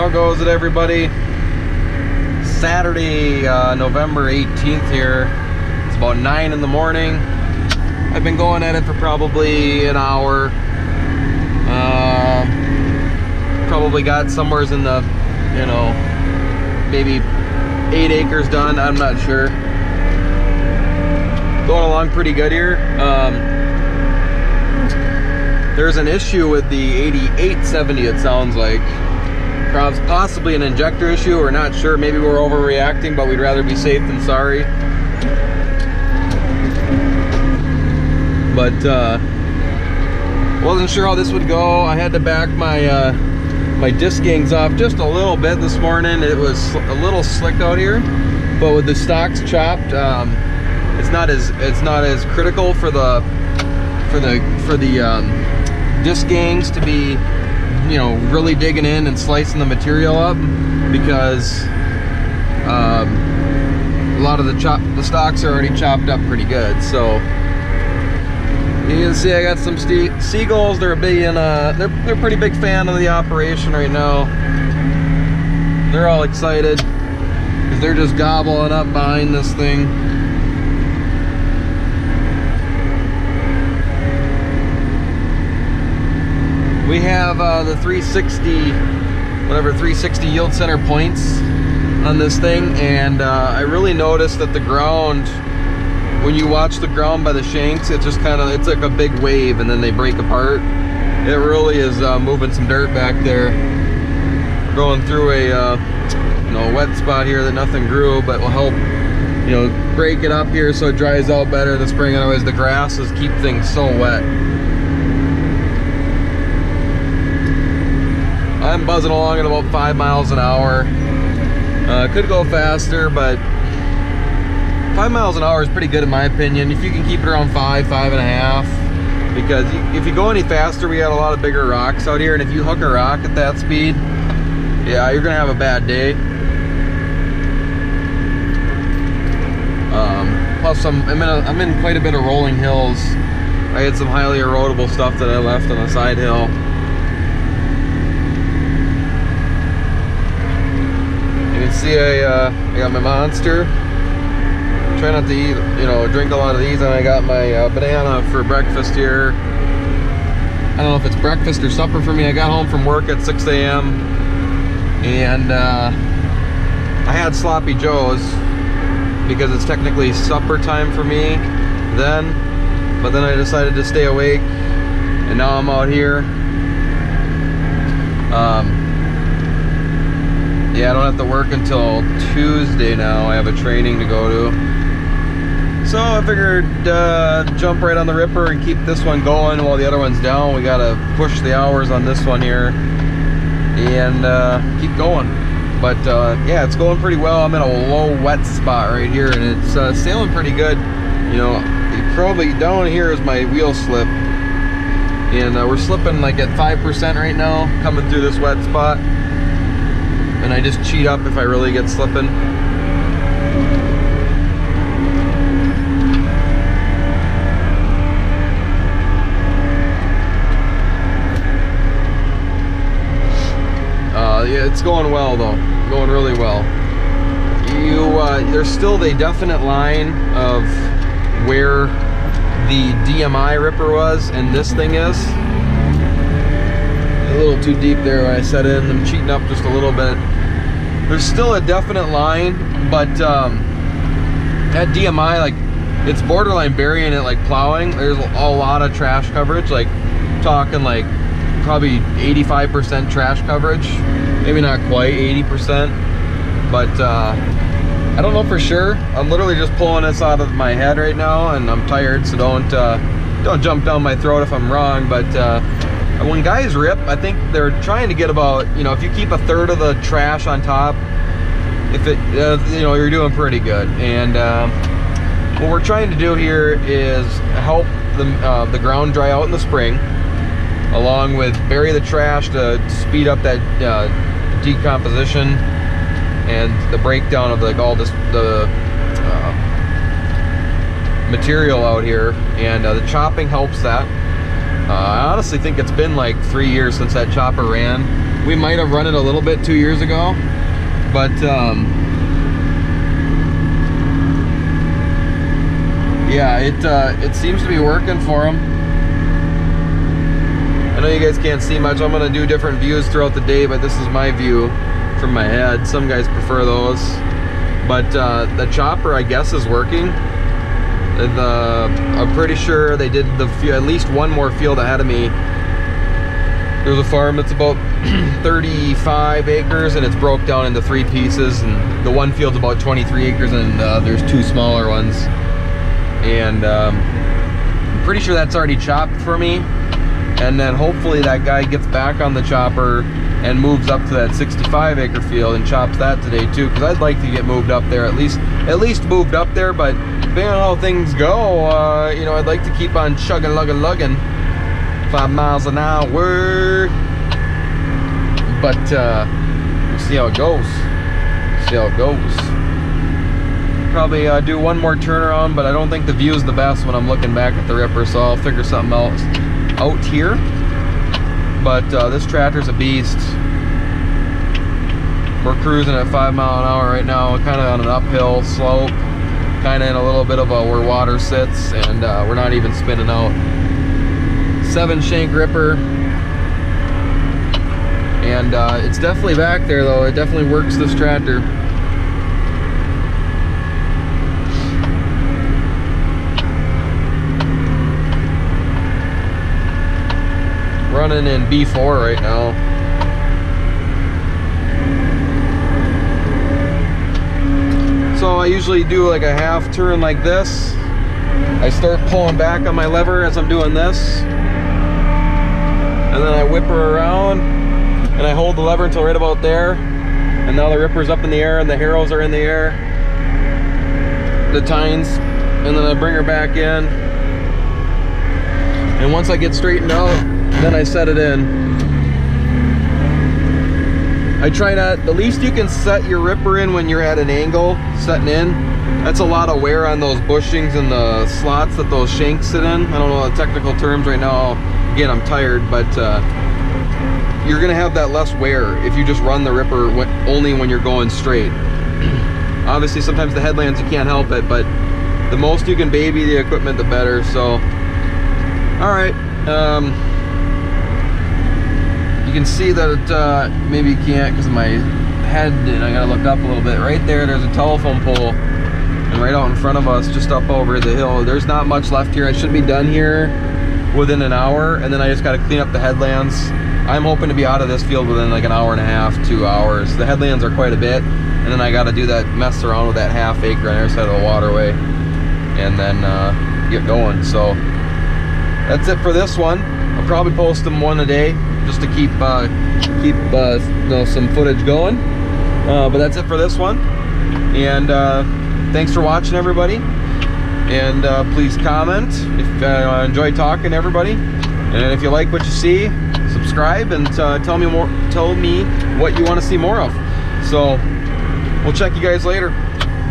How goes it, everybody? Saturday, November 18th here. It's about 9 in the morning. I've been going at it for probably an hour. Probably got somewheres in the, you know, maybe 8 acres done. I'm not sure. Going along pretty good here. There's an issue with the 8870, it sounds like. Possibly an injector issue, we're not sure. Maybe we're overreacting, but we'd rather be safe than sorry. But wasn't sure how this would go. I had to back my my disc gangs off just a little bit this morning. It was a little slick out here, but with the stocks chopped, it's not as critical for the disc gangs to be, you know, really digging in and slicing the material up, because a lot of the stocks are already chopped up pretty good. So you can see I got some seagulls. They're they're a pretty big fan of the operation right now. They're all excited because they're just gobbling up behind this thing. We have the 360 yield center points on this thing, and I really noticed that the ground, when you watch the ground by the shanks, it just kind of, it's like a big wave and then they break apart. It really is moving some dirt back there. We're going through a you know, wet spot here that nothing grew, but will help, you know, break it up here so it dries out better in the spring. Otherwise the grasses keep things so wet. I'm buzzing along at about 5 miles an hour. Could go faster, but 5 miles an hour is pretty good in my opinion. If you can keep it around 5.5, because if you go any faster, we got a lot of bigger rocks out here, and if you hook a rock at that speed, yeah, you're gonna have a bad day. Plus, I'm in quite a bit of rolling hills. I had some highly erodible stuff that I left on the side hill. See, I got my Monster. Try not to eat, you know, drink a lot of these, and I got my banana for breakfast here. I don't know if it's breakfast or supper for me. I got home from work at 6 a.m. and I had Sloppy Joes because it's technically supper time for me then, but then I decided to stay awake, and now I'm out here. Yeah, I don't have to work until Tuesday now. I have a training to go to. So I figured jump right on the ripper and keep this one going while the other one's down. We gotta push the hours on this one here and keep going. But yeah, it's going pretty well. I'm in a low wet spot right here, and it's sailing pretty good. You know, probably down here is my wheel slip. And we're slipping like at 5% right now, coming through this wet spot. And I just cheat up if I really get slipping. Yeah, it's going well though. Going really well. There's still a definite line of where the DMI ripper was and this thing is. A little too deep there when I set in. I'm cheating up just a little bit. There's still a definite line, but at DMI, like, it's borderline burying it like plowing. There's a lot of trash coverage, like talking like probably 85% trash coverage. Maybe not quite 80%, but I don't know for sure. I'm literally just pulling this out of my head right now, and I'm tired, so don't jump down my throat if I'm wrong. But when guys rip, I think they're trying to get about, you know, if you keep 1/3 of the trash on top, if it, you know, you're doing pretty good. And what we're trying to do here is help the ground dry out in the spring, along with bury the trash to speed up that decomposition and the breakdown of like all this material out here. And the chopping helps that. I honestly think it's been like 3 years since that chopper ran. We might have run it a little bit 2 years ago, but yeah, it seems to be working for them. I know you guys can't see much. I'm gonna do different views throughout the day, but this is my view from my head. Some guys prefer those, but the chopper, I guess, is working. I'm pretty sure they did at least one more field ahead of me. There's a farm that's about 35 acres, and it's broke down into 3 pieces, and the one field's about 23 acres, and there's 2 smaller ones. And I'm pretty sure that's already chopped for me, and then hopefully that guy gets back on the chopper and moves up to that 65 acre field and chops that today too, because I'd like to get moved up there, at least moved up there. But depending on how things go, you know, I'd like to keep on chugging, lugging 5 miles an hour. But we'll see how it goes. Probably do one more turnaround, but I don't think the view is the best when I'm looking back at the ripper, so I'll figure something else out here. But this tractor's a beast. We're cruising at 5 mile an hour right now, kind of on an uphill slope, kind of in a little bit of where water sits, and we're not even spinning out. 7 shank ripper, and it's definitely back there though. It definitely works, this tractor. Running in B4 right now. So I usually do like a half turn like this. I start pulling back on my lever as I'm doing this, and then I whip her around and I hold the lever until right about there, and now the ripper's up in the air and the harrows are in the air, the tines, and then I bring her back in, and once I get straightened out, then I set it in. I try not, the least you can set your ripper in when you're at an angle, setting in, that's a lot of wear on those bushings and the slots that those shanks sit in. I don't know the technical terms right now. Again, I'm tired, but you're gonna have that less wear if you just run the ripper only when you're going straight. Obviously, sometimes the headlands, you can't help it, but the most you can baby the equipment, the better. So, all right. You can see that it, maybe you can't because of my head, and I gotta look up a little bit. Right there's a telephone pole, and right out in front of us, just up over the hill, there's not much left here. I should be done here within an hour, and then I just gotta clean up the headlands. I'm hoping to be out of this field within like an hour and a half, 2 hours. The headlands are quite a bit, and then I gotta do that, mess around with that half acre on the other side of the waterway, and then get going. So that's it for this one. I'll probably post them one a day just to keep you know, some footage going. But that's it for this one. And thanks for watching, everybody. And please comment if I enjoy talking to everybody. And if you like what you see, subscribe and tell me what you want to see more of. So we'll check you guys later.